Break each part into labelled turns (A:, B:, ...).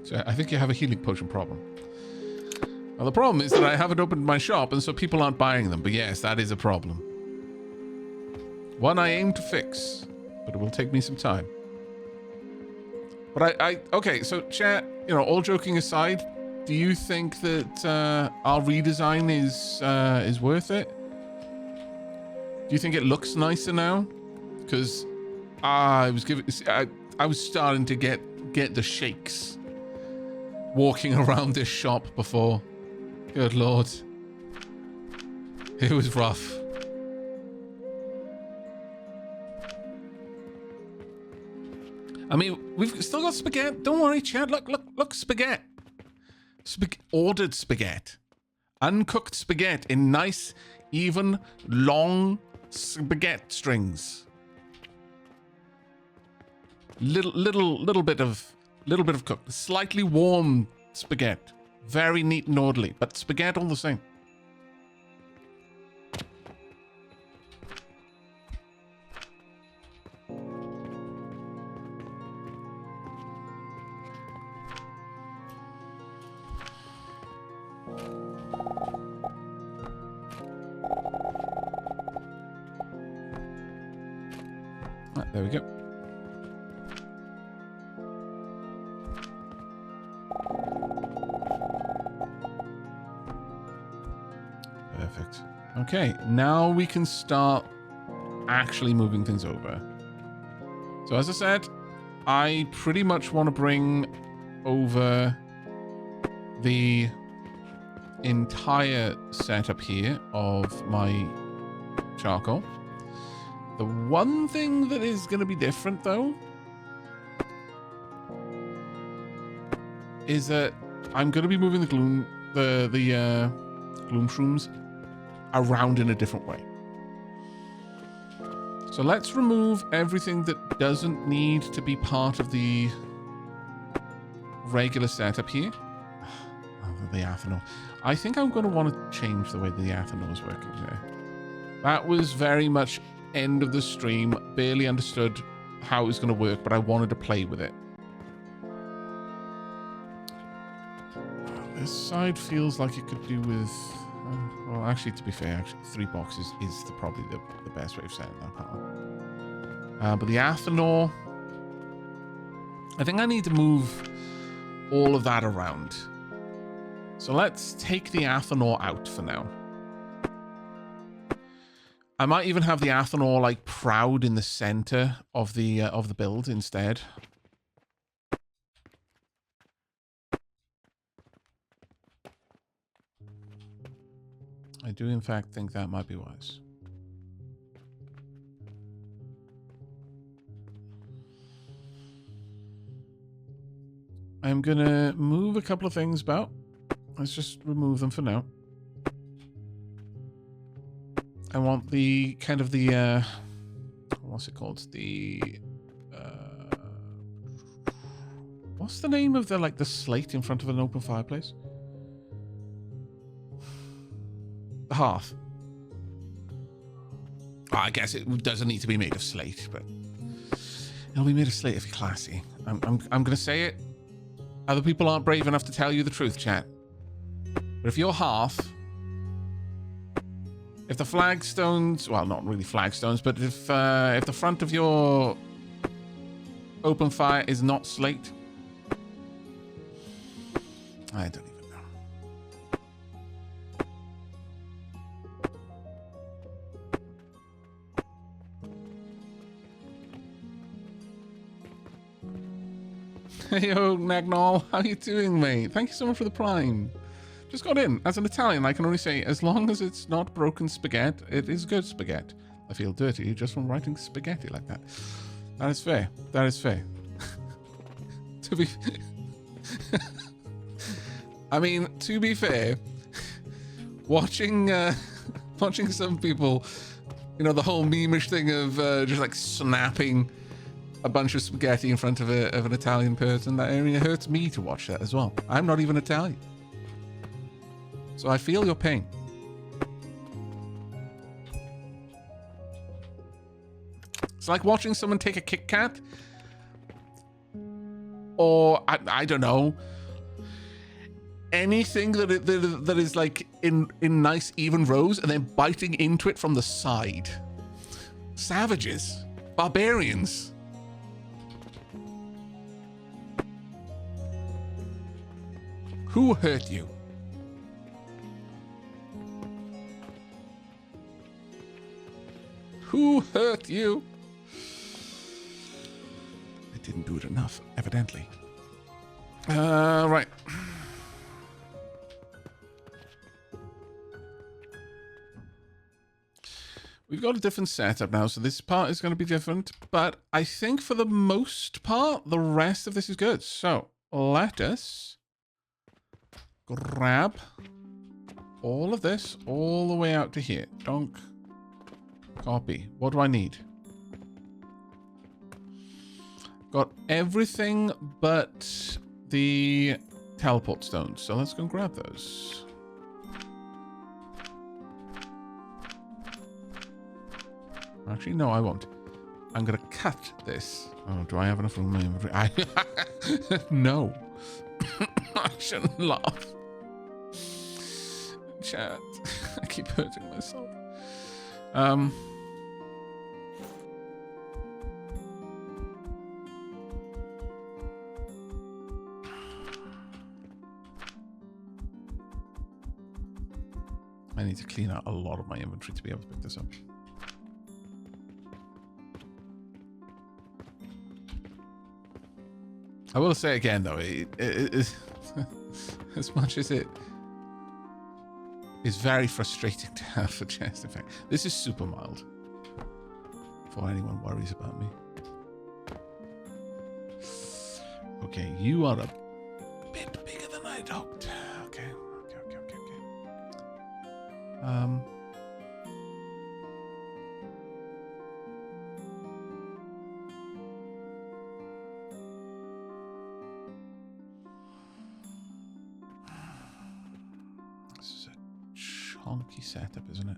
A: So I think you have a healing potion problem. Well, the problem is that I haven't opened my shop, and so people aren't buying them. But yes, that is a problem. One I aim to fix, but it will take me some time. But okay, so chat, you know, all joking aside, do you think that our redesign is worth it? Do you think it looks nicer now? Because I was starting to get the shakes walking around this shop before. Good lord, it was rough. I mean, we've still got spaghetti. Don't worry, Chad. Look, spaghetti. Ordered spaghetti. Uncooked spaghetti in nice, even, long spaghetti strings. Little bit of cooked. Slightly warm spaghetti. Very neat and orderly, but spaghetti all the same. There we go. Perfect. Okay, now we can start actually moving things over. So as I said, I pretty much want to bring over the entire setup here of my charcoal. The one thing that is going to be different, though, is that I'm going to be moving the gloom shrooms around in a different way. So let's remove everything that doesn't need to be part of the regular setup here. Oh, the athanol. I think I'm going to want to change the way the athanol is working here. That was very much end of the stream. Barely understood how it was going to work, but I wanted to play with it. This side feels like it could do with... well, actually, to be fair, 3 boxes is probably the best way of setting that part. But the athanol... I think I need to move all of that around. So let's take the athanol out for now. I might even have the athanol like proud in the center of the build instead. I do in fact think that might be wise. I'm gonna move a couple of things about. Let's just remove them for now. I want the kind of the what's it called? The what's the name of the like the slate in front of an open fireplace? The hearth. Oh, I guess it doesn't need to be made of slate, but it'll be made of slate if you're classy. I'm gonna say it. Other people aren't brave enough to tell you the truth, chat. But if your hearth, if the flagstones, well, not really flagstones, but if the front of your open fire is not slate, I don't even know. Hey, yo, Nagnol, how you doing, mate? Thank you so much for the prime. Just got in. As an Italian, I can only say, as long as it's not broken spaghetti, it is good spaghetti. I feel dirty just from writing spaghetti like that. That is fair. That is fair. To be... I mean, to be fair, watching some people, you know, the whole meme-ish thing of just like snapping a bunch of spaghetti in front of an Italian person, I mean, it hurts me to watch that as well. I'm not even Italian. So I feel your pain. It's like watching someone take a Kit Kat, or I don't know, anything that is like in nice even rows and then biting into it from the side. Savages. Barbarians. Who hurt you? Who hurt you? I didn't do it enough, evidently. Right. We've got a different setup now, so this part is going to be different. But I think for the most part, the rest of this is good. So let us grab all of this all the way out to here. Donk. Copy. What do I need? Got everything but the teleport stones. So let's go and grab those. Actually, no, I won't. I'm going to cut this. Oh, do I have enough room in my inventory? No. I shouldn't laugh. Chat. I keep hurting myself. I need to clean out a lot of my inventory to be able to pick this up. I will say again, though, it is as much as it is very frustrating to have a chest effect. This is super mild, before anyone worries about me. Okay, you are a bit bigger than I'd hoped. Okay. This is a chunky setup, isn't it?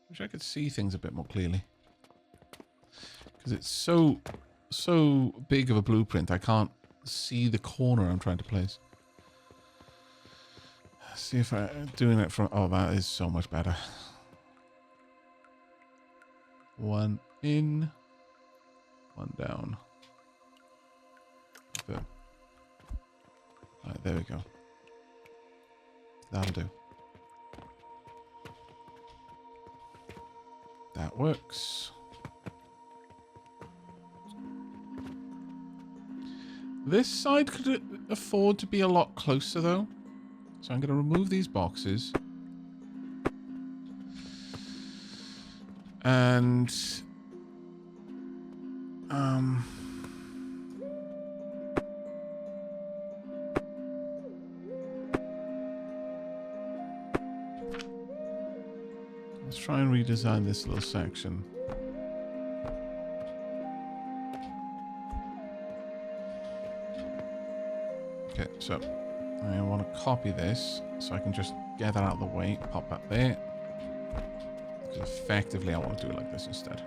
A: Wish I could see things a bit more clearly. Because it's so big of a blueprint, I can't see the corner I'm trying to place. See if I'm doing it from... Oh, that is so much better. One in, one down. Boom. Alright, there we go. That'll do. That works. This side could afford to be a lot closer, though. So I'm going to remove these boxes. And... let's try and redesign this little section. Okay, so I want to copy this so I can just get that out of the way, pop that there. Because effectively I want to do it like this instead.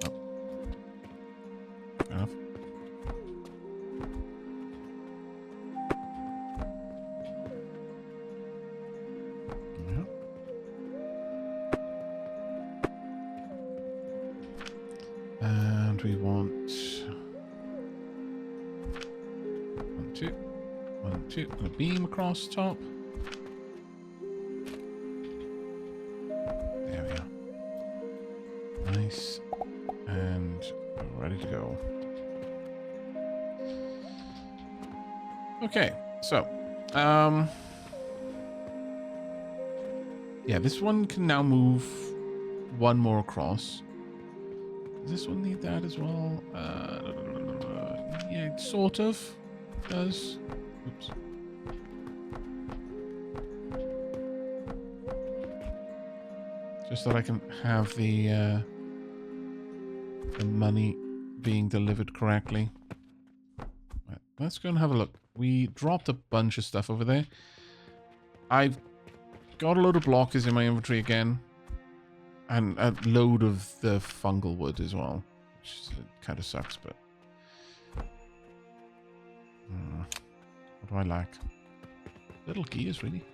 A: Oh. Fair enough. And we want 1, 2, 1, 2. And a beam across top. There we are. Nice. And we're ready to go. Okay, so yeah, this one can now move one more across. Does this one need that as well? Yeah, it sort of does. Oops. Just that I can have the money being delivered correctly. Right, let's go and have a look We dropped a bunch of stuff over there. I've got a load of blockers in my inventory again. And a load of the fungal wood as well. Which kind of sucks, but... what do I lack? Little gears, really.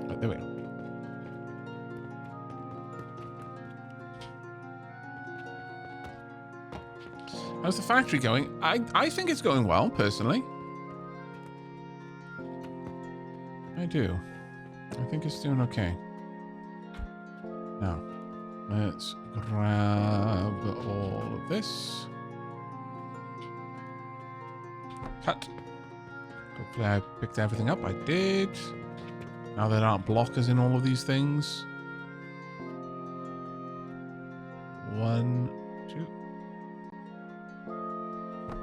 A: Right, there we go. How's the factory going? I think it's going well, personally. I do. I think it's doing okay. Now, let's grab all of this. Cut. Hopefully I picked everything up. I did. Now there aren't blockers in all of these things. 1, 2.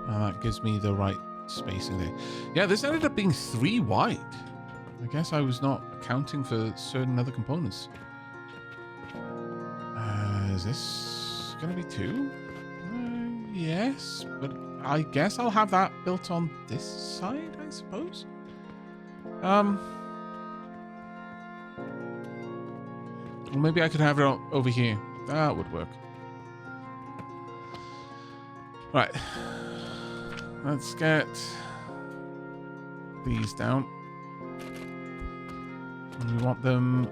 A: That gives me the right spacing there. Yeah, this ended up being 3 wide. I guess I was not accounting for certain other components. Is this going to be 2? Yes, but I guess I'll have that built on this side, I suppose. Well, maybe I could have it over here. That would work. Right. Let's get these down. And we want them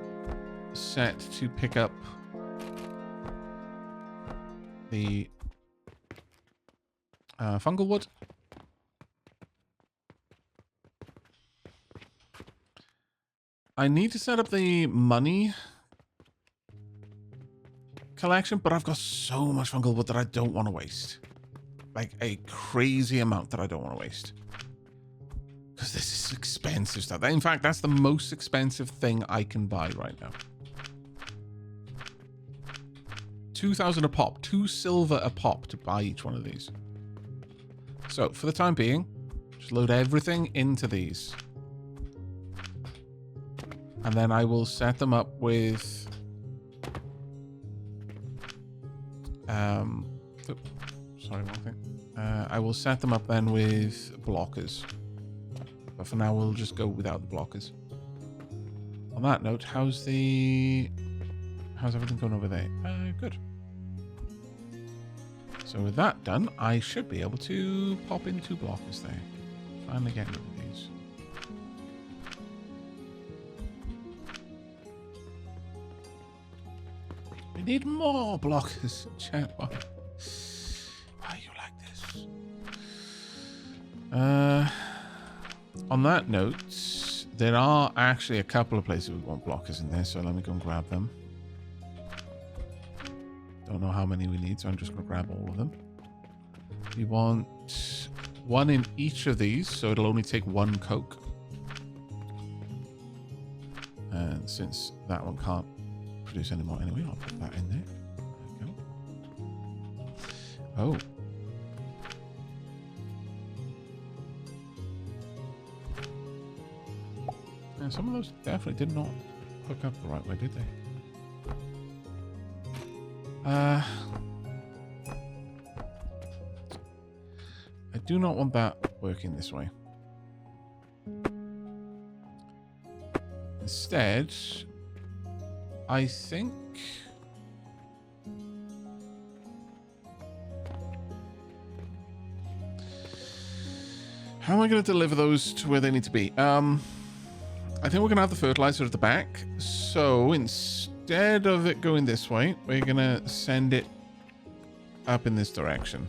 A: set to pick up the fungal wood. I need to set up the money collection, but I've got so much fungal wood that I don't want to waste. Like a crazy amount that I don't want to waste. Because this is expensive stuff. In fact, that's the most expensive thing I can buy right now. 2,000 a pop. 2 silver a pop to buy each one of these. So, for the time being, just load everything into these. And then I will set them up with... sorry, one thing. I will set them up then with blockers. But for now, we'll just go without the blockers. On that note, how's everything going over there? Good. So with that done, I should be able to pop in 2 blockers there. Finally getting rid of these. We need more blockers. Chat. Why are you like this? On that note, there are actually a couple of places we want blockers in there, so let me go and grab them. Don't know how many we need, so I'm just going to grab all of them. We want 1 in each of these, so it'll only take 1 coke. And since that one can't produce any more anyway, I'll put that in there. There we go. Oh. Yeah, some of those definitely did not hook up the right way, did they? I do not want that working this way. Instead, I think... How am I going to deliver those to where they need to be? I think we're going to have the fertilizer at the back. So instead of it going this way, we're going to send it up in this direction.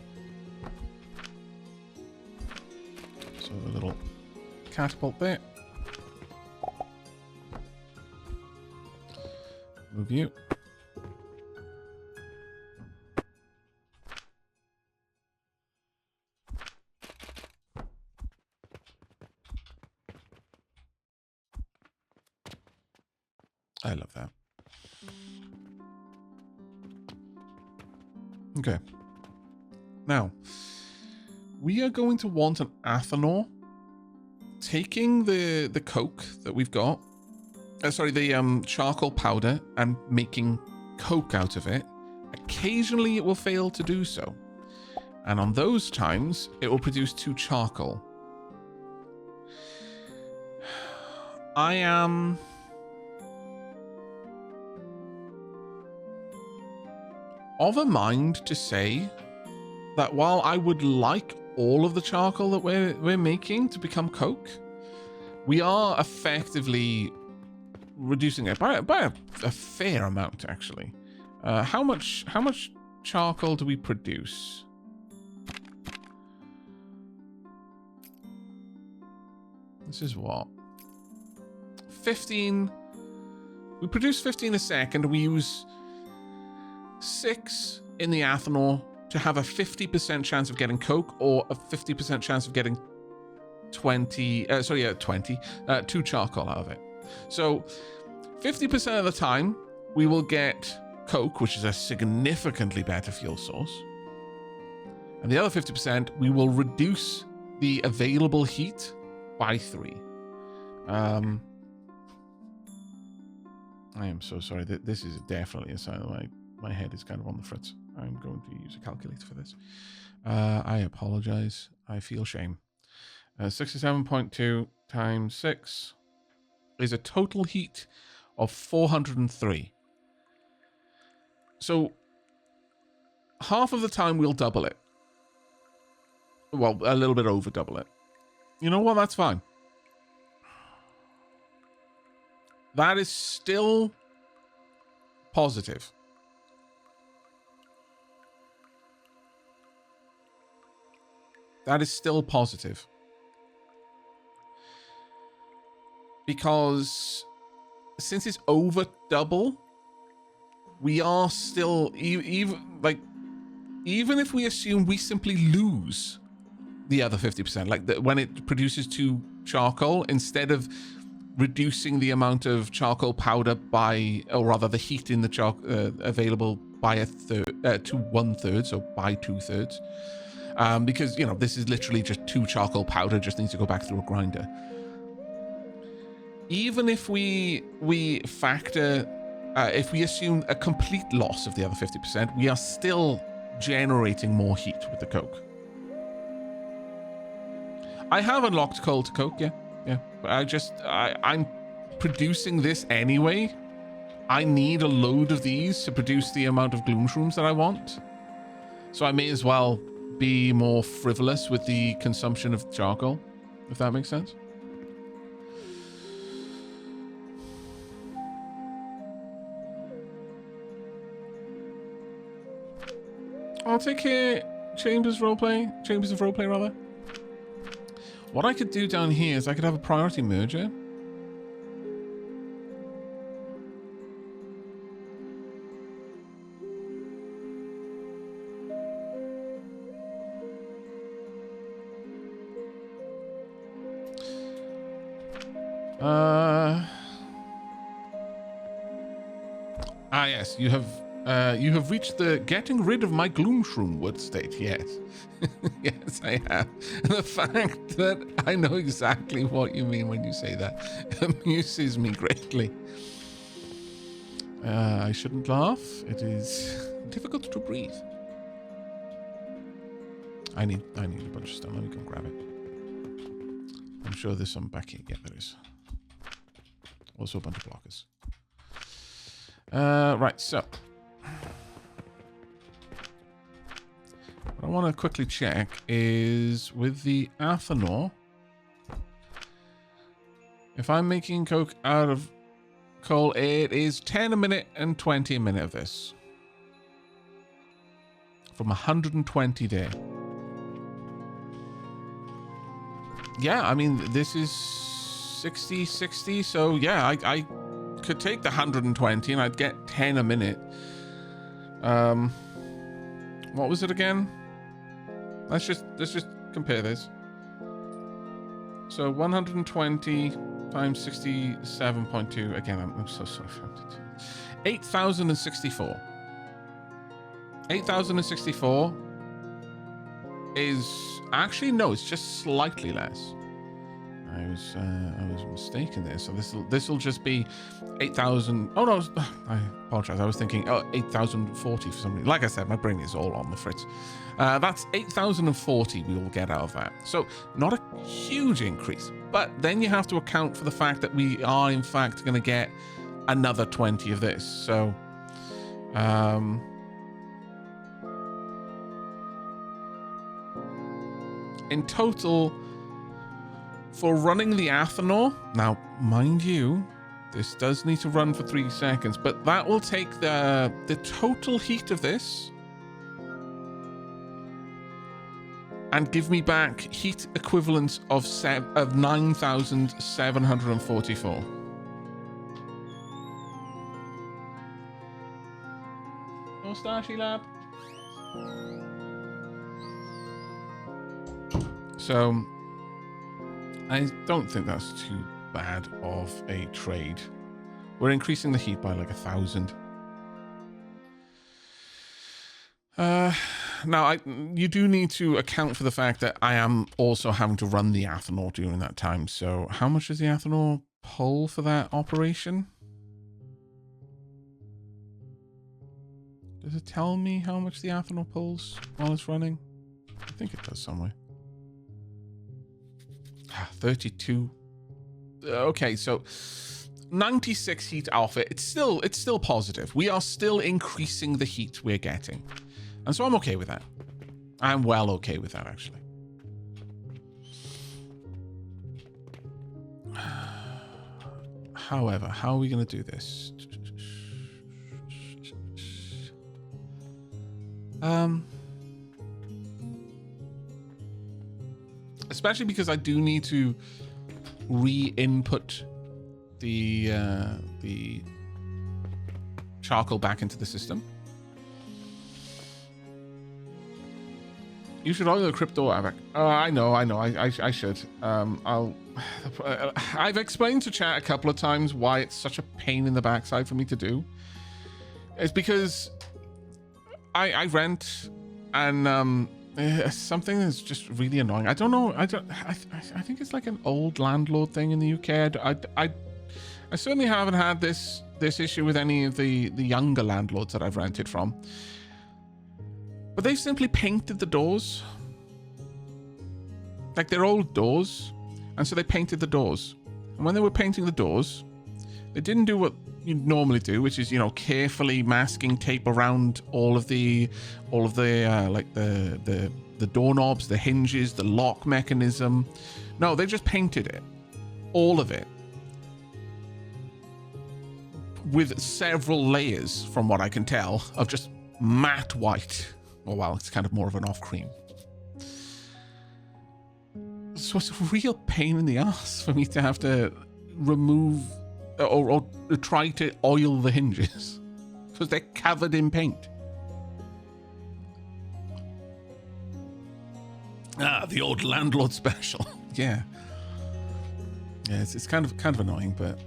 A: So a little catapult there. Move you. I love that. Okay. Now, we are going to want an ethanol. Taking the coke that we've got, the charcoal powder, and making coke out of it. Occasionally it will fail to do so. And on those times, it will produce 2 charcoal. I am... of a mind to say that while I would like all of the charcoal that we're making to become coke, we are effectively reducing it by a fair amount, actually. How much charcoal do we produce? This is what? 15. We produce 15 a second. We use 6 in the ethanol to have a 50% chance of getting coke, or a 50% chance of getting 2 charcoal out of it. So 50% of the time we will get coke, which is a significantly better fuel source. And the other 50% we will reduce the available heat by 3. I am so sorry. This is definitely a sign of my head is kind of on the fritz. I'm going to use a calculator for this. I apologize. I feel shame. 67.2 times 6 is a total heat of 403. So half of the time we'll double it. Well, a little bit over double it. You know what? That's fine. That is still positive. That is still positive. Because since it's over double, we are still, even if we assume we simply lose the other 50%, like when it produces 2 charcoal, instead of reducing the amount of charcoal powder by, or rather the heat in the available by to 1/3, so by 2/3. Because, you know, this is literally just 2 charcoal powder, just needs to go back through a grinder. Even if we factor, if we assume a complete loss of the other 50%, we are still generating more heat with the coke. I have unlocked coal to coke, yeah. But I'm producing this anyway. I need a load of these to produce the amount of gloom shrooms that I want. So I may as well be more frivolous with the consumption of charcoal, if that makes sense. I'll take here Chambers of roleplay rather. What I could do down here is I could have a priority merger. Yes, you have reached the getting rid of my gloom shroom wood state. Yes. Yes, I have. And the fact that I know exactly what you mean when you say that amuses me greatly. I shouldn't laugh. It is difficult to breathe. I need a bunch of stuff. Let me go grab it. I'm sure there's some back here. Yeah, there is. Also a bunch of blockers. Right, so what I want to quickly check is with the ethanol, if I'm making coke out of coal, it is 10 a minute and 20 a minute of this from 120 there. Yeah, I mean, this is 60, so yeah, I could take the 120 and I'd get 10 a minute. What was it again? Let's just compare this. So 120 times 67.2. Again, I'm so sorry. 8,064. 8,064 is actually, no, it's just slightly less. I was mistaken there. So this will just be 8,000. Oh no, I apologize. I was thinking 8,040 for some reason. Like I said, my brain is all on the fritz. That's 8,040 we will get out of that. So not a huge increase, but then you have to account for the fact that we are in fact going to get another 20 of this. So in total, for running the Athanor, now, mind you, this does need to run for 3 seconds, but that will take the total heat of this and give me back heat equivalent of 9,744. No Starship Lab. So I don't think that's too bad of a trade. We're increasing the heat by like 1,000. Now, you do need to account for the fact that I am also having to run the Athanor during that time. So how much does the Athanor pull for that operation? Does it tell me how much the Athanor pulls while it's running? I think it does somewhere. 32. Okay, so 96 heat off it. It's still positive. We are still increasing the heat we're getting. And so I'm okay with that. I'm well okay with that, actually. However, how are we going to do this? Especially because I do need to re-input the charcoal back into the system. You should oil the crypto, Aavak. I know. I should. I've explained to chat a couple of times why it's such a pain in the backside for me to do. It's because I rent, and something that's just really annoying. I don't know. I think it's like an old landlord thing in the UK. I certainly haven't had this issue with any of the younger landlords that I've rented from. But they've simply painted the doors. Like, they're old doors, and so they painted the doors. And when they were painting the doors, they didn't do what you normally do, which is, you know, carefully masking tape around all of the like the doorknobs, the hinges, the lock mechanism. No, they just painted it, all of it, with several layers, from what I can tell, of just matte white. Oh, well, it's kind of more of an off cream. So it's a real pain in the ass for me to have to remove or try to oil the hinges because they're covered in paint. Ah, the old landlord special. Yeah, it's kind of annoying, but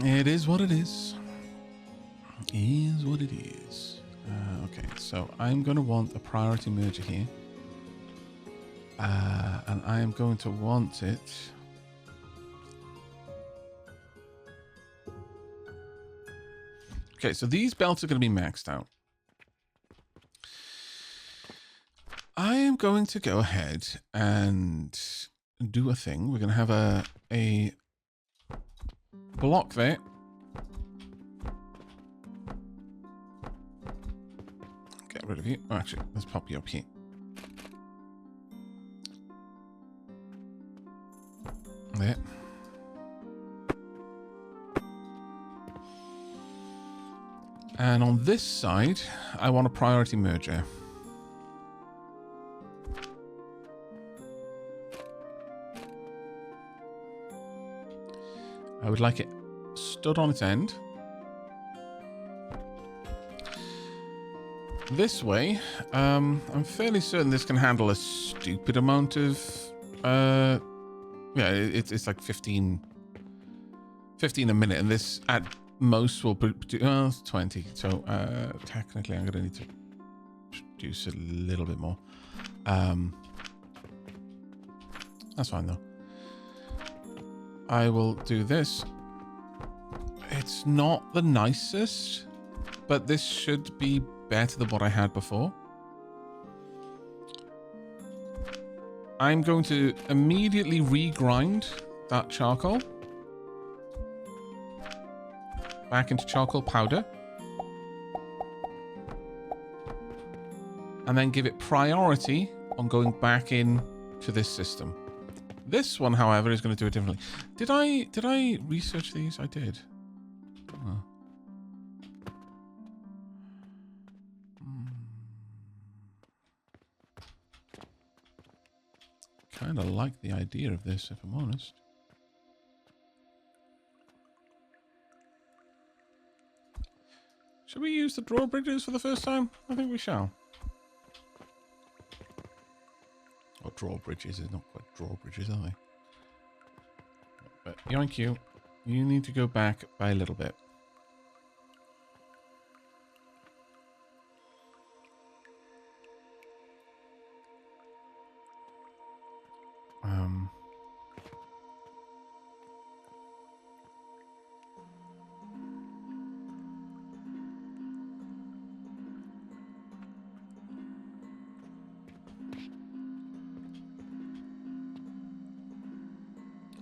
A: it is what it is. It is what it is. Okay, so I'm going to want a priority merger here. And I am going to want it... Okay, so these belts are going to be maxed out. I am going to go ahead and do a thing. We're going to have a block there. Get rid of you. Oh, actually, let's pop you up here. There. And on this side, I want a priority merger. I would like it stood on its end. This way, I'm fairly certain this can handle a stupid amount of, yeah, it's like 15 a minute, and this at most will produce 20. So technically, I'm going to need to produce a little bit more. That's fine though. I will do this. It's not the nicest, but this should be better than what I had before. I'm going to immediately regrind that charcoal back into charcoal powder, and then give it priority on going back in to this system. This one, however, is going to do it differently. Did I research these? I did. Oh. Kind of like the idea of this, if I'm honest. Should we use the drawbridges for the first time? I think we shall. Or drawbridges, is not quite drawbridges, are they? But yoink you need to go back by a little bit.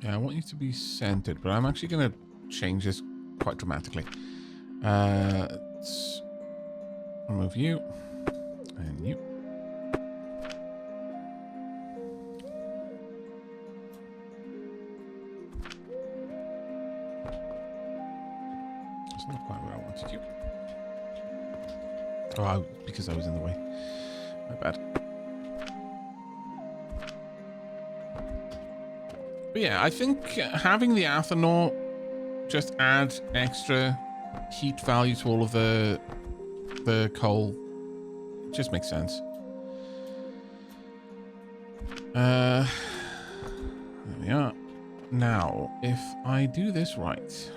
A: Yeah, I want you to be centered, but I'm actually going to change this quite dramatically. Let's remove you and you. That's not quite where I wanted you. Oh, because I was in the way. My bad. But yeah, I think having the Athanor just add extra heat value to all of the coal just makes sense. There we are. Now, if I do this right,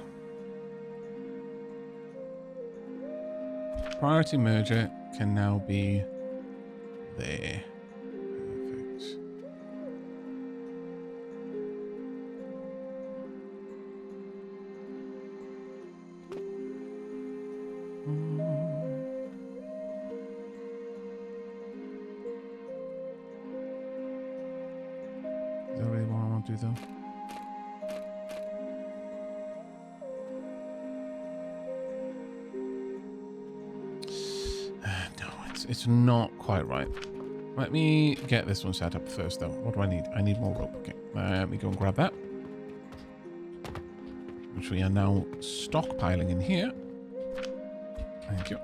A: priority merger can now be there. Perfect. Is that really what I want to do though? It's not quite right. Let me get this one set up first, though. What do I need? I need more rope. Okay, let me go and grab that, which we are now stockpiling in here. Thank you.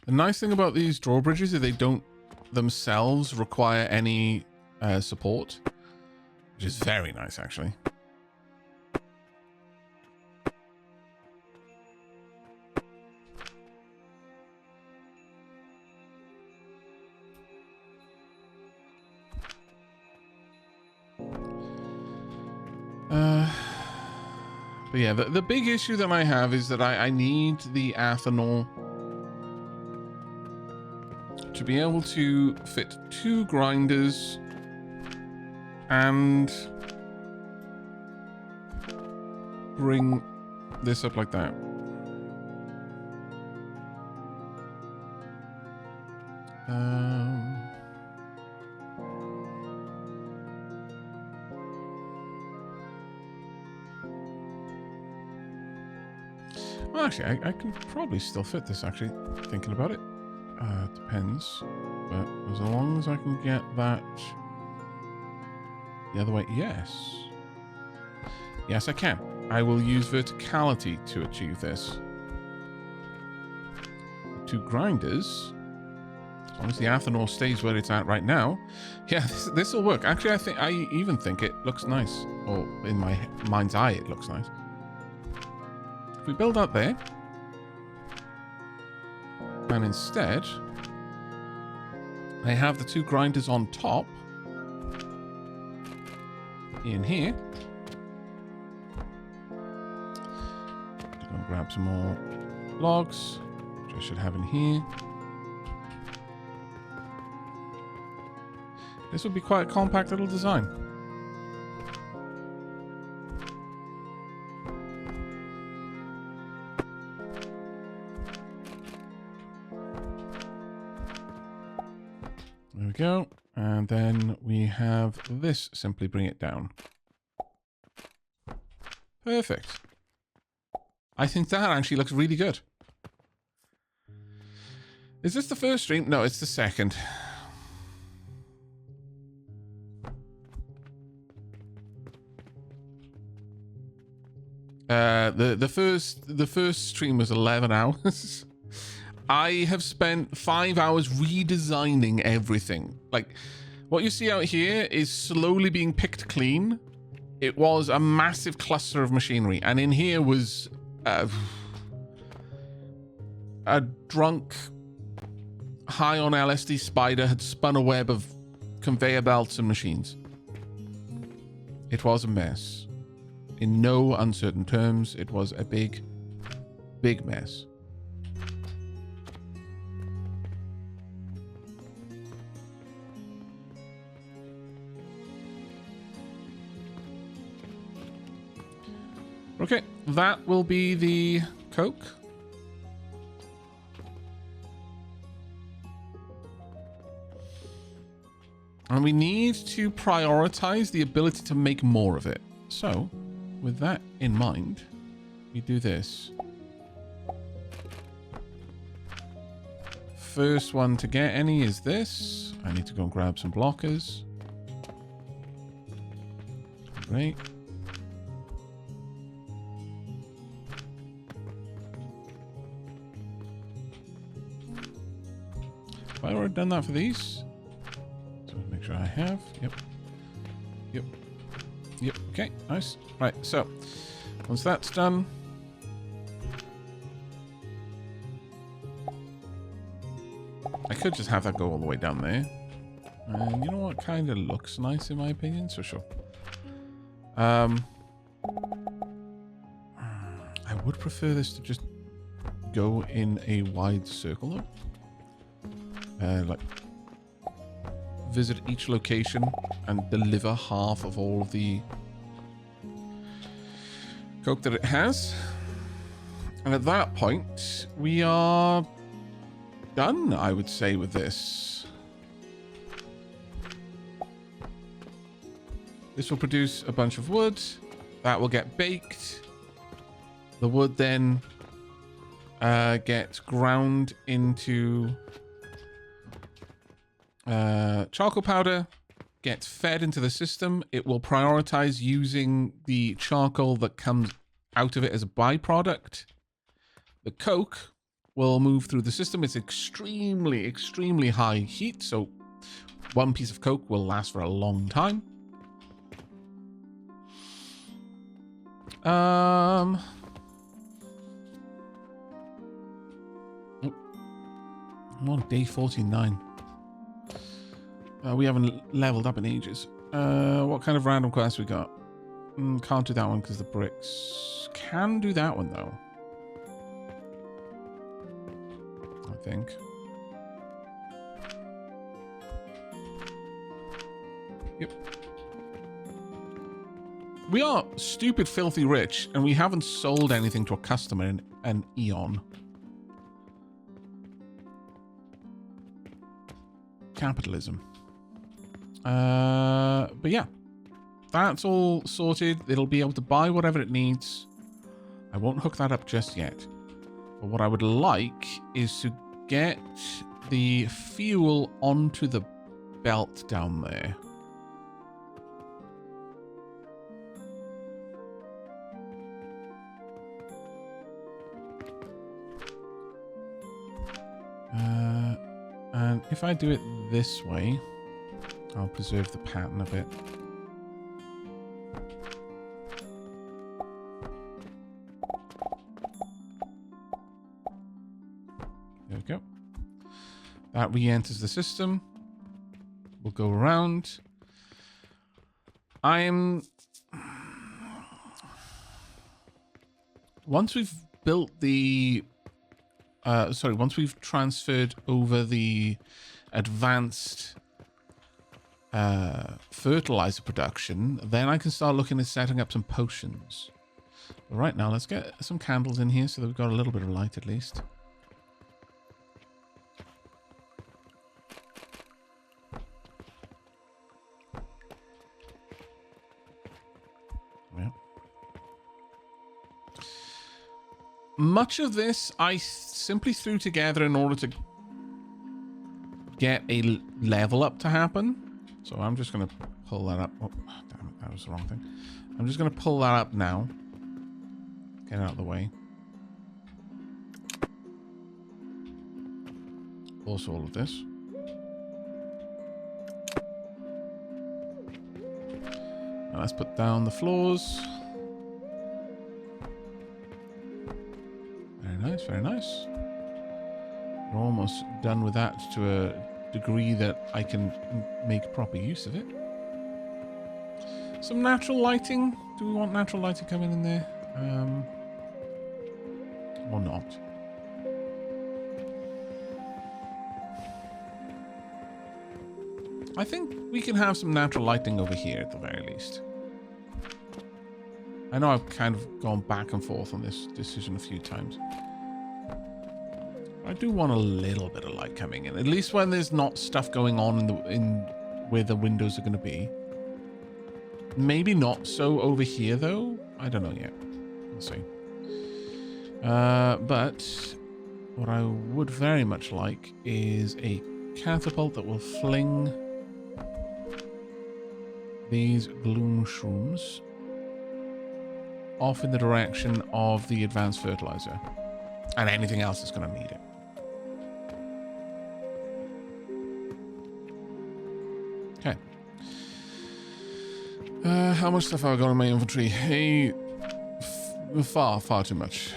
A: The nice thing about these drawbridges is they don't themselves require any support. Which is very nice, actually. But yeah, the big issue that I have is that I need the Athanor to be able to fit 2 grinders and bring this up like that. Well, actually, I can probably still fit this, actually, thinking about it. Depends. But as long as I can get that the other way, yes. Yes, I can. I will use verticality to achieve this. 2 grinders. As long as the Athanor stays where it's at right now. Yeah, this will work. Actually, I even think it looks nice. Or in my mind's eye, it looks nice. If we build up there. And instead, I have the 2 grinders on top. In here. Just gonna grab some more logs, which I should have in here. This would be quite a compact little design. There we go. And then we have this, simply bring it down. Perfect. I think that actually looks really good. Is this the first stream? No, it's the second. The first stream was 11 hours. I have spent 5 hours redesigning everything. Like, what you see out here is slowly being picked clean. It was a massive cluster of machinery, and in here was a drunk, high on LSD spider had spun a web of conveyor belts and machines. It was a mess. In no uncertain terms, it was a big, big mess. Okay, that will be the Coke. And we need to prioritize the ability to make more of it. So, with that in mind, we do this. First one to get any is this. I need to go and grab some blockers. Great. Have I already done that for these? So make sure I have. Yep. Yep. Yep. Okay, nice. Right, so once that's done, I could just have that go all the way down there. And you know what kind of looks nice in my opinion? So sure. I would prefer this to just go in a wide circle though. Like visit each location and deliver half of all of the Coke that it has. And at that point, we are done, I would say, with this. This will produce a bunch of wood. That will get baked. The wood then gets ground into charcoal powder, gets fed into the system. It will prioritize using the charcoal that comes out of it as a byproduct. The coke will move through the system. It's extremely, extremely high heat, so one piece of coke will last for a long time. I'm on day 49. We haven't leveled up in ages. What kind of random quest we got? Can't do that one because the bricks. Can do that one though. I think. Yep. We are stupid, filthy rich, and we haven't sold anything to a customer in an eon. Capitalism. But yeah, that's all sorted. It'll be able to buy whatever it needs. I won't hook that up just yet. But what I would like is to get the fuel onto the belt down there. And if I do it this way, I'll preserve the pattern a bit. There we go. That re-enters the system. We'll go around. Once we've built the... once we've transferred over the advanced fertilizer production, then I can start looking at setting up some potions. But right now, let's get some candles in here so that we've got a little bit of light at least. Yeah. Much of this I simply threw together in order to get a level up to happen. So I'm just going to pull that up. Oh, damn it, that was the wrong thing. I'm just going to pull that up now. Get out of the way. Also all of this. Now let's put down the floors. Very nice, very nice. We're almost done with that to a degree that I can make proper use of it. Some natural lighting. Do we want natural lighting coming in there? Or not? I think we can have some natural lighting over here at the very least. I know I've kind of gone back and forth on this decision a few times. I do want a little bit of light coming in, at least when there's not stuff going on in where the windows are going to be. Maybe not so over here though. I don't know yet. We'll see. But what I would very much like is a catapult that will fling these gloom shrooms off in the direction of the advanced fertilizer and anything else that's going to need it. Okay. How much stuff have I got in my inventory? Far too much.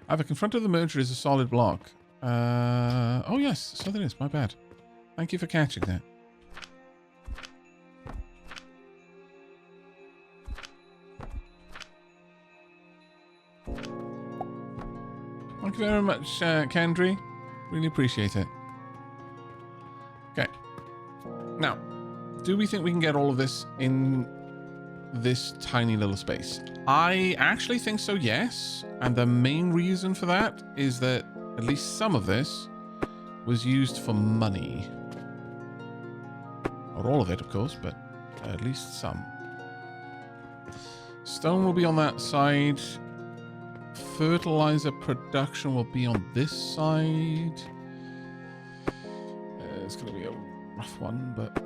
A: Aavak, in front of the merger is a solid block. Oh yes, so there is, my bad. Thank you for catching that. Thank you very much, Kendry. Really appreciate it. Okay. Now, do we think we can get all of this in this tiny little space? I actually think so, yes. And the main reason for that is that at least some of this was used for money. Not all of it, of course, but at least some. Stone will be on that side. Fertilizer production will be on this side. It's going to be a rough one, but...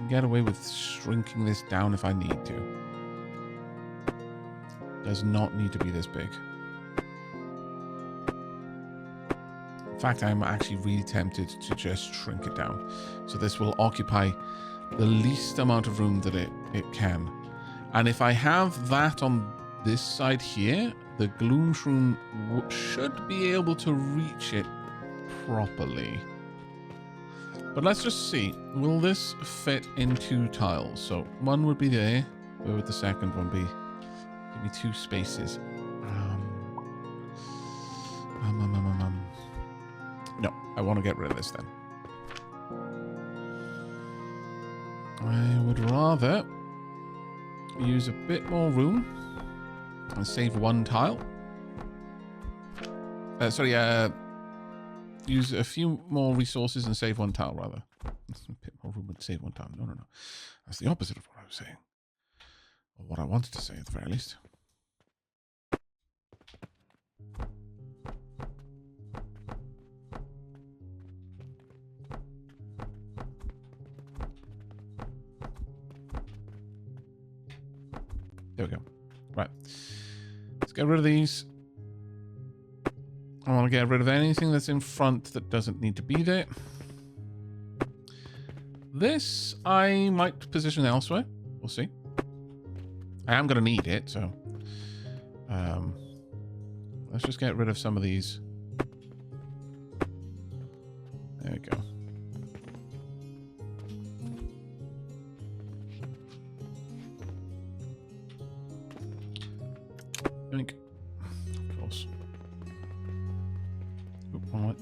A: get away with shrinking this down if I need to. Does not need to be this big. In fact, I'm actually really tempted to just shrink it down. So this will occupy the least amount of room that it can. And if I have that on this side here, the gloom shroom should be able to reach it properly. But let's just see. Will this fit in 2 tiles? So one would be there. Where would the second one be? Give me 2 spaces. No, I want to get rid of this then. I would rather use a bit more room and save 1 tile. Use a few more resources and save 1 tile, rather. A bit more room and save 1 tile. No. That's the opposite of what I was saying. Or what I wanted to say, at the very least. There we go. Right. Let's get rid of these. I want to get rid of anything that's in front that doesn't need to be there. This I might position elsewhere. We'll see. I am going to need it, so let's just get rid of some of these. There we go. Of course. Oop, wrong way.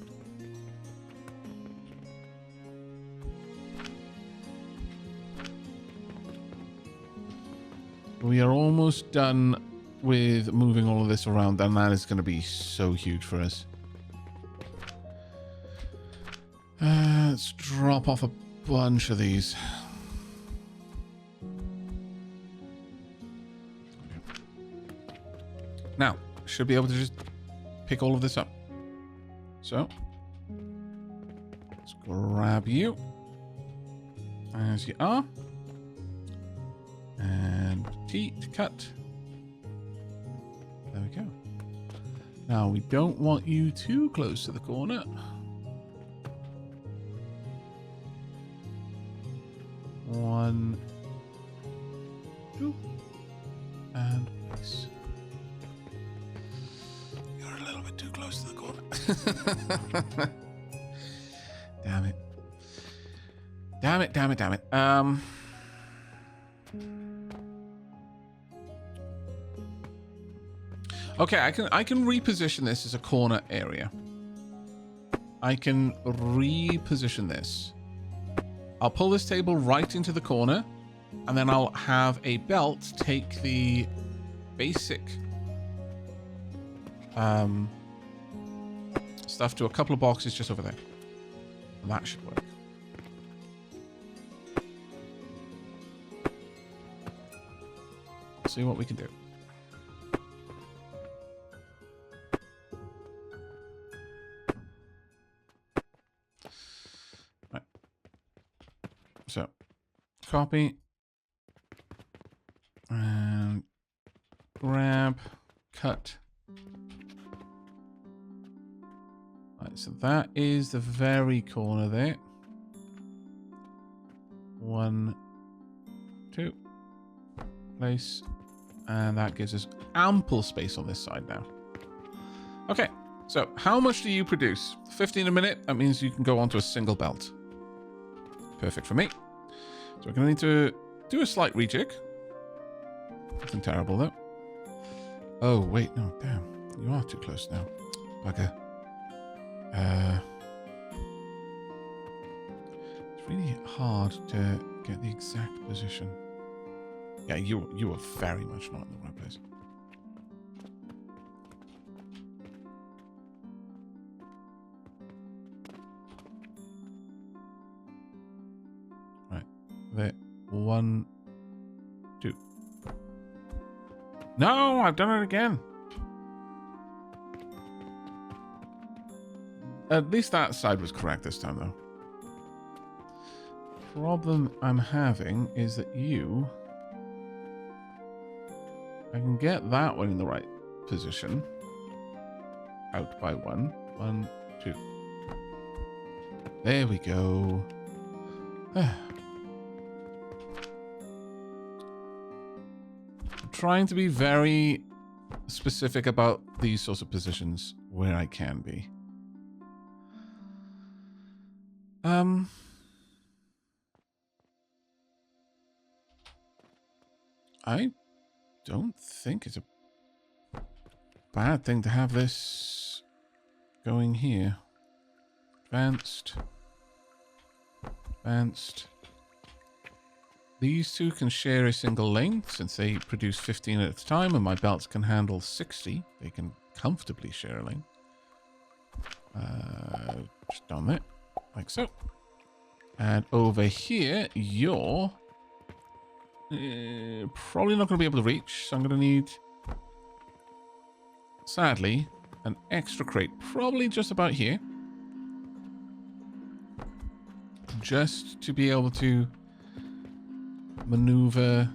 A: We are almost done with moving all of this around, and that is going to be so huge for us. Let's drop off a bunch of these. Now, should be able to just pick all of this up. So, let's grab you as you are. And petite cut. There we go. Now, we don't want you too close to the corner. One, two, and place. You're a little bit too close to the corner. Damn it. Damn it, damn it, damn it. Okay, I can reposition this as a corner area. I can reposition this. I'll pull this table right into the corner, and then I'll have a belt take the basic stuff to a couple of boxes just over there. And that should work. See what we can do. Right. So, copy and grab, cut. Right, so that is the very corner there. 1, 2, place. And that gives us ample space on this side now. Okay, so how much do you produce? 15 a minute. That means you can go onto a single belt. Perfect for me. So we're going to need to do a slight rejig. Nothing terrible, though. Oh, wait, no, damn. You are too close now. Bugger. It's really hard to get the exact position. Yeah, you were very much not in the right place. Right. There. 1, 2. No, I've done it again. At least that side was correct this time, though. Problem I'm having is that you... I can get that one in the right position. Out by 1. 1, 2. There we go. I'm trying to be very specific about these sorts of positions where I can be. I don't think it's a bad thing to have this going here. Advanced. Advanced. These two can share a single lane since they produce 15 at a time and my belts can handle 60. They can comfortably share a lane. Just down there. Like so. And over here, you're... probably not going to be able to reach, so I'm going to need, sadly, an extra crate. Probably just about here. Just to be able to maneuver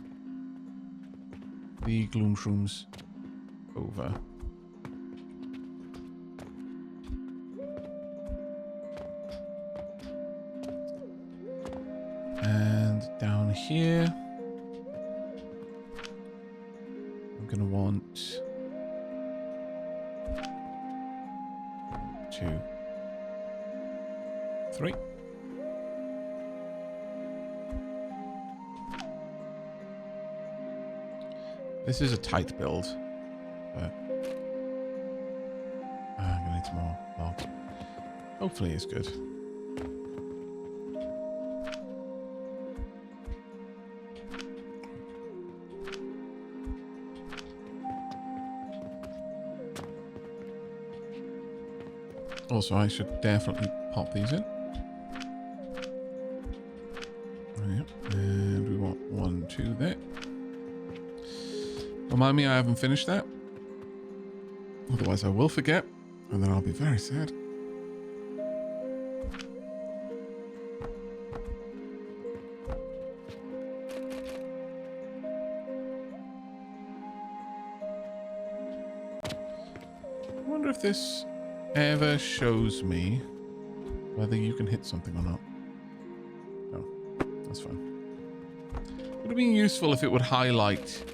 A: the gloom shrooms over. And down here, I'm going to want 2, 3. This is a tight build, but I'm going to need some more logs. Hopefully it's good. Also, I should definitely pop these in. Yep. And we want 1, 2 there. Remind me I haven't finished that. Otherwise I will forget, and then I'll be very sad. I wonder if this ever shows me whether you can hit something or not. No, that's fine. Would have been useful if it would highlight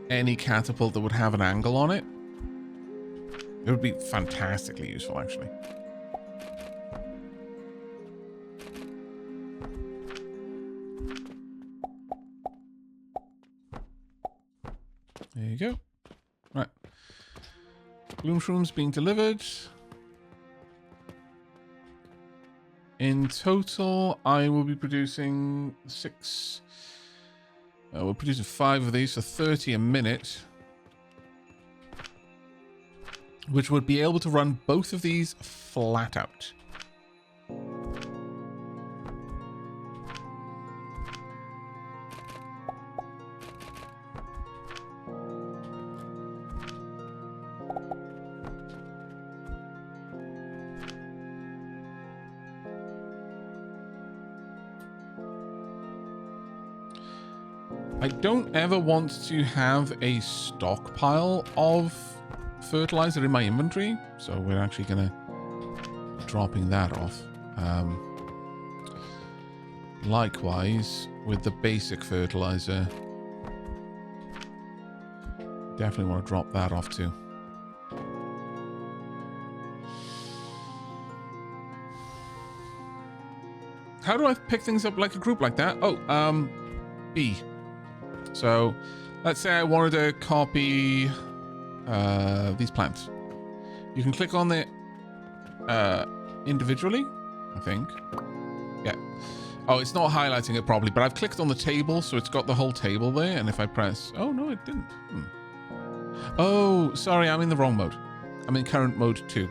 A: any catapult that would have an angle on it. It would be fantastically useful, actually. There you go. Right. Gloom shrooms being delivered. In total, I will be producing 6. We're producing 5 of these, so 30 a minute. Which would be able to run both of these flat out. I don't ever want to have a stockpile of fertilizer in my inventory, so we're actually gonna dropping that off. Likewise with the basic fertilizer, definitely want to drop that off too. How do I pick things up like a group like that? Oh, B. So let's say I wanted to copy these plants. You can click on it individually, I think. Yeah. Oh, it's not highlighting it properly, but I've clicked on the table, so it's got the whole table there. And if I press... Oh, no, it didn't. Oh, sorry, I'm in the wrong mode. I'm in current mode 2.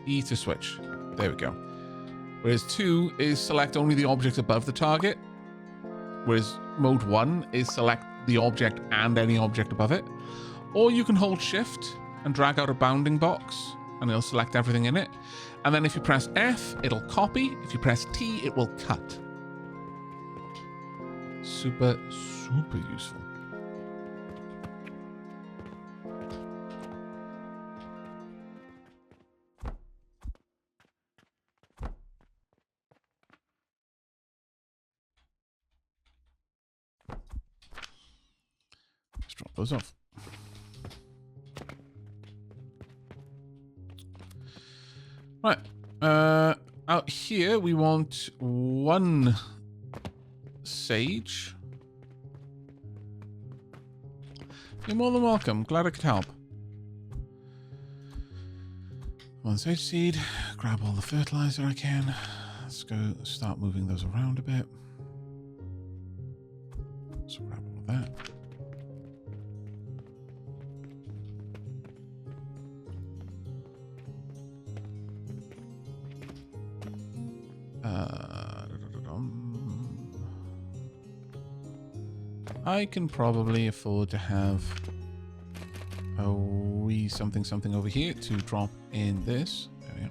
A: E to switch. There we go. Whereas 2 is select only the object above the target. Whereas mode 1 is select the object and any object above it. Or you can hold shift and drag out a bounding box and it'll select everything in it. And then if you press F, it'll copy. If you press T, it will cut. Super, super useful. Let's drop those off. Right. Out here, we want 1 sage. You're more than welcome. Glad I could help. 1 sage seed. Grab all the fertilizer I can. Let's go start moving those around a bit. So grab all of that. I can probably afford to have a wee something something over here to drop in this. There we go.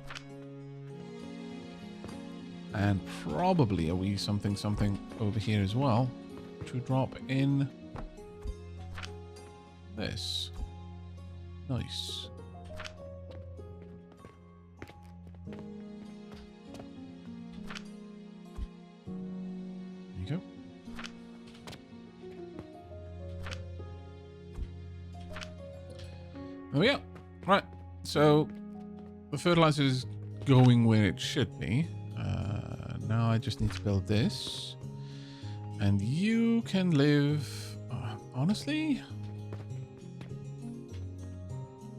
A: And probably a wee something something over here as well to drop in this. Nice. There you go. There we go. Right. So the fertilizer is going where it should be. Now I just need to build this. And you can live... honestly...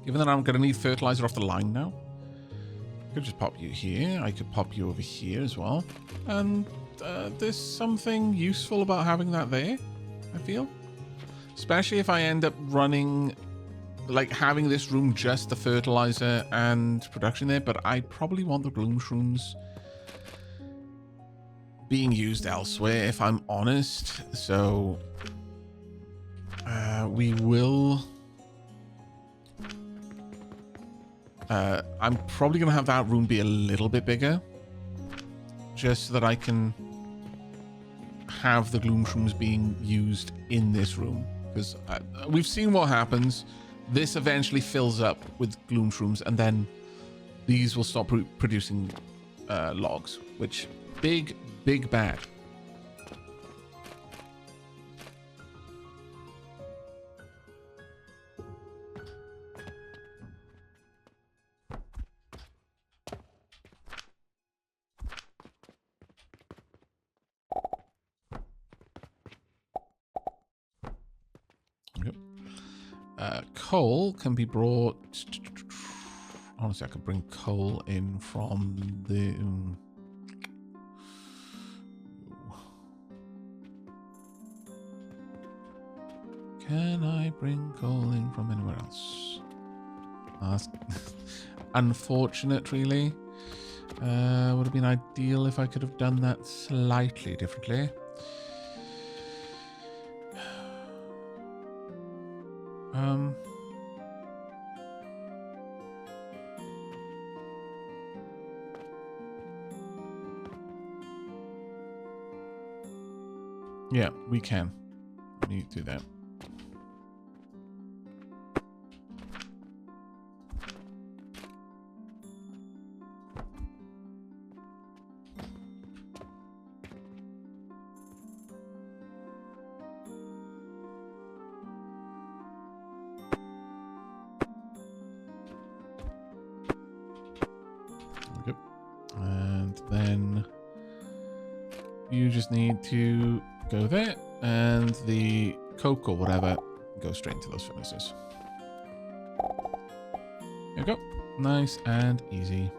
A: Given that I'm going to need fertilizer off the line now, I could just pop you here. I could pop you over here as well. And there's something useful about having that there, I feel. Especially if I end up running... like having this room just the fertilizer and production there, but I probably want the gloom shrooms being used elsewhere, if I'm honest. So we will... I'm probably going to have that room be a little bit bigger, just so that I can have the gloom shrooms being used in this room. Because we've seen what happens. This eventually fills up with gloom shrooms, and then these will stop producing logs, which big bad. Coal can be brought... honestly, I could bring coal in from the... Can I bring coal in from anywhere else? That's unfortunate, really. Would have been ideal if I could have done that slightly differently. Yeah, we can. We need to do that. Yep. And then you just need to go there, and the coke or whatever goes straight into those furnaces. There you go. Nice and easy.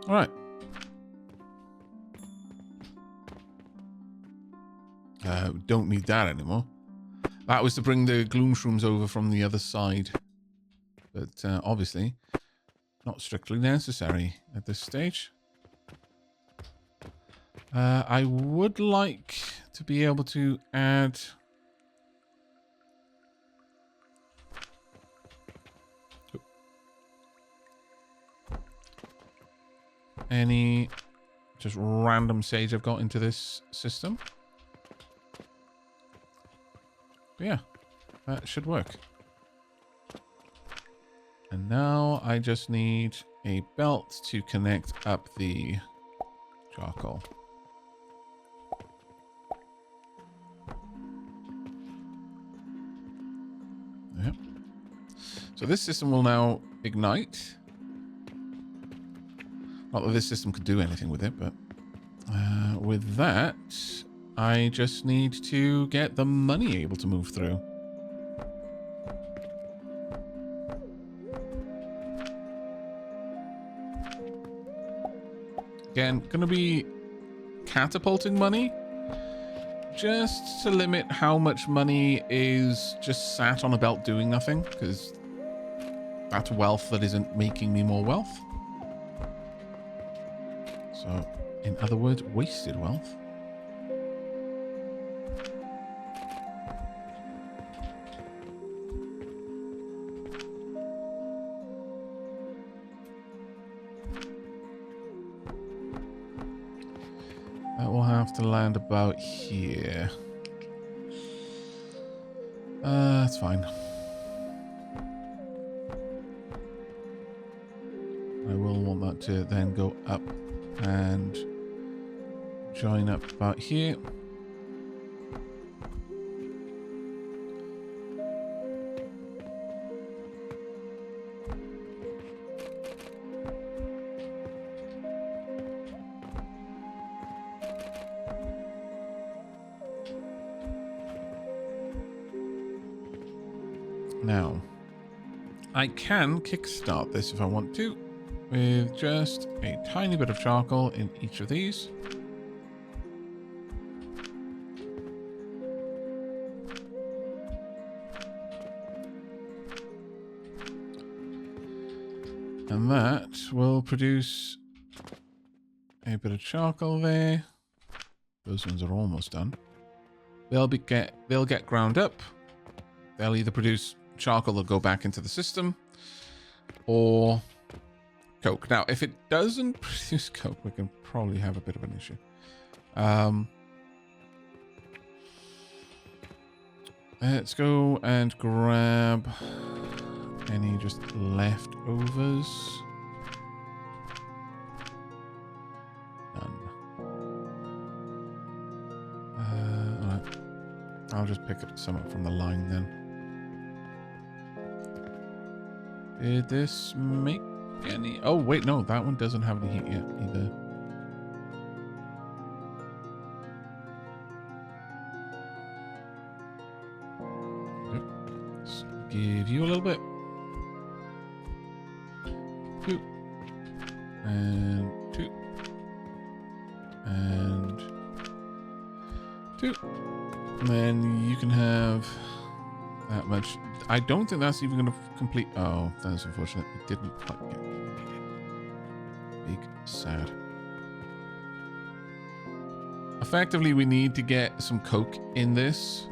A: All right. Don't need that anymore. That was to bring the gloom shrooms over from the other side. But obviously, not strictly necessary at this stage. I would like to be able to add... any just random sage I've got into this system. But yeah, that should work. And now I just need a belt to connect up the charcoal. Yep. So this system will now ignite. Not that this system could do anything with it, but with that, I just need to get the money able to move through. Again, going to be catapulting money just to limit how much money is just sat on a belt doing nothing, because that's wealth that isn't making me more wealth. So, in other words, wasted wealth. That will have to land about here. That's fine. I will want that to then go up and join up about here. Now, I can kickstart this if I want to, with just a tiny bit of charcoal in each of these. And that will produce a bit of charcoal there. Those ones are almost done. They'll get ground up. They'll either produce charcoal that'll go back into the system, or coke. Now, if it doesn't produce coke, we can probably have a bit of an issue. Let's go and grab any just leftovers. None. Alright. I'll just pick up some up from the line then. Did this make any... Oh, wait, no. That one doesn't have any heat yet either. Let's give you a little bit. 2. And 2. And 2. And then you can have that much. I don't think that's even going to complete... Oh, that's unfortunate. It didn't quite get completed. Big sad. Effectively, we need to get some coke in this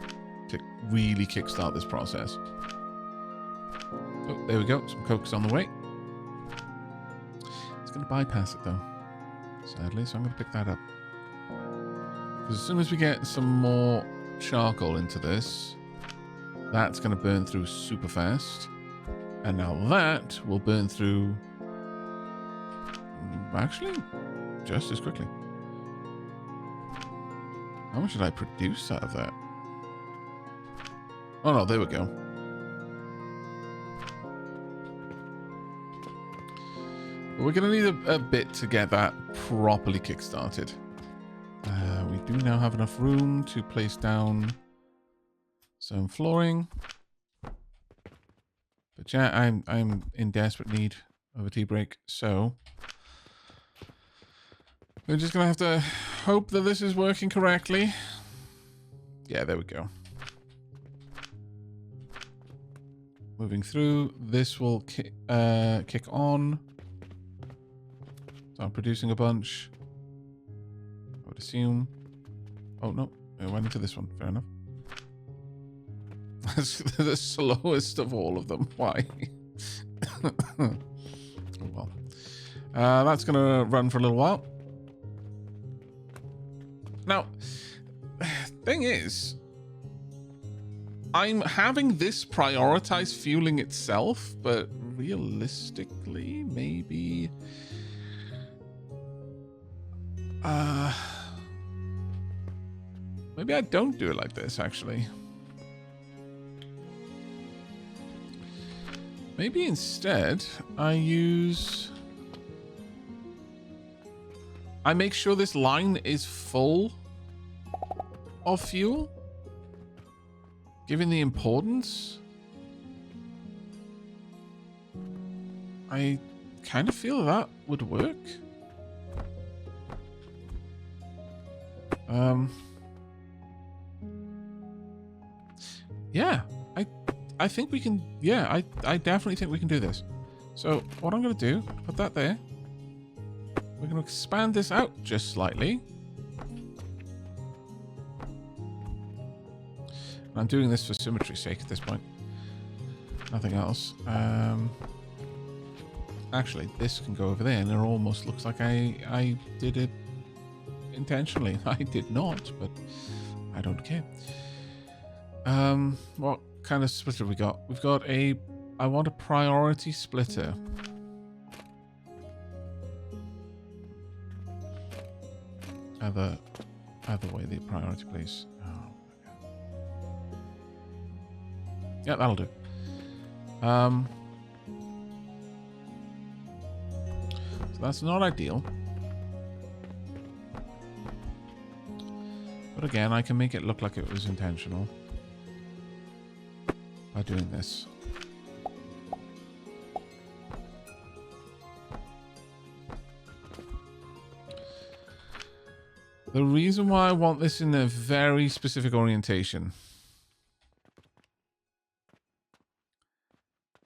A: to really kickstart this process. Oh, there we go. Some coke's on the way. It's going to bypass it, though. Sadly, so I'm going to pick that up. Because as soon as we get some more charcoal into this... That's going to burn through super fast. And now that will burn through... Actually, just as quickly. How much did I produce out of that? Oh no, there we go. But we're going to need a bit to get that properly kickstarted. We do now have enough room to place down... some flooring. But yeah, I'm in desperate need of a tea break, so we're just gonna have to hope that this is working correctly. Yeah, there we go. Moving through, this will kick on. Start producing a bunch. I would assume. Oh no, I went into this one. Fair enough. That's the slowest of all of them. Why? Oh, well. That's going to run for a little while. Now, thing is, I'm having this prioritize fueling itself, but realistically, maybe... maybe I don't do it like this, actually. Maybe instead I make sure this line is full of fuel, given the importance. I kind of feel that would work. Yeah. I think we can, yeah, I definitely think we can do this. So what I'm going to do, put that there. We're going to expand this out just slightly. I'm doing this for symmetry's sake at this point. Nothing else. Actually, this can go over there, and it almost looks like I did it intentionally. I did not, but I don't care. What kind of splitter we got? We've got a... I want a priority splitter. Other way, the priority, please. Oh, okay. Yeah, that'll do. So that's not ideal. But again, I can make it look like it was intentional by doing this. The reason why I want this in a very specific orientation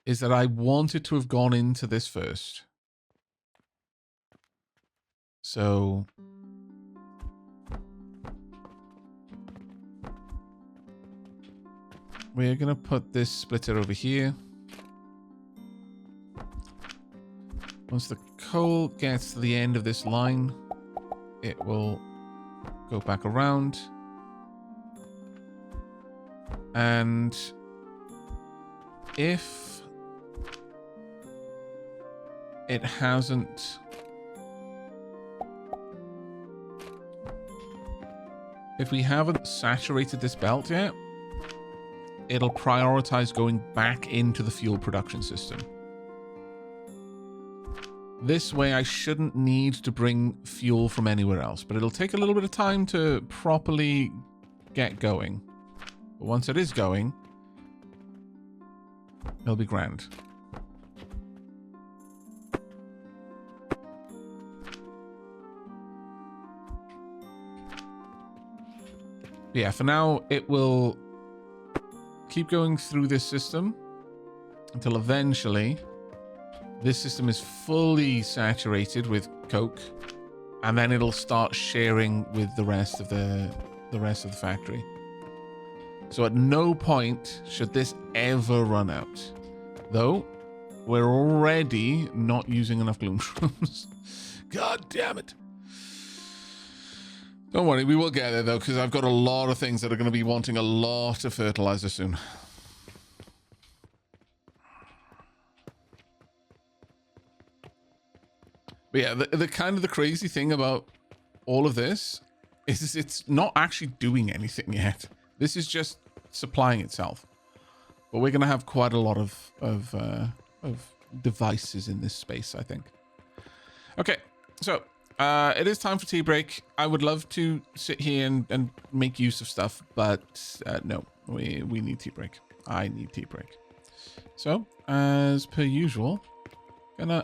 A: is that I want it to have gone into this first. So we're going to put this splitter over here. Once the coal gets to the end of this line, it will go back around. And if it hasn't... If we haven't saturated this belt yet, it'll prioritize going back into the fuel production system. This way, I shouldn't need to bring fuel from anywhere else, but it'll take a little bit of time to properly get going. But once it is going, it'll be grand. But yeah, for now, it will keep going through this system until eventually this system is fully saturated with coke, and then it'll start sharing with the rest of the factory. So at no point should this ever run out. Though we're already not using enough gloom shrooms. God damn it. Don't worry, we will get there though, because I've got a lot of things that are going to be wanting a lot of fertilizer soon. But yeah, the kind of the crazy thing about all of this is it's not actually doing anything yet. This is just supplying itself. But we're going to have quite a lot of devices in this space, I think. Okay, so it is time for tea break. I would love to sit here and make use of stuff, but no, we need tea break. I need tea break. So, as per usual, gonna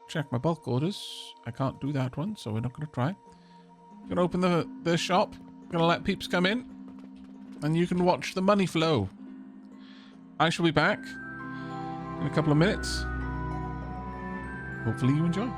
A: check my bulk orders. I can't do that one, so we're not going to try. Gonna open the shop. Gonna let peeps come in, and you can watch the money flow. I shall be back in a couple of minutes. Hopefully you enjoy.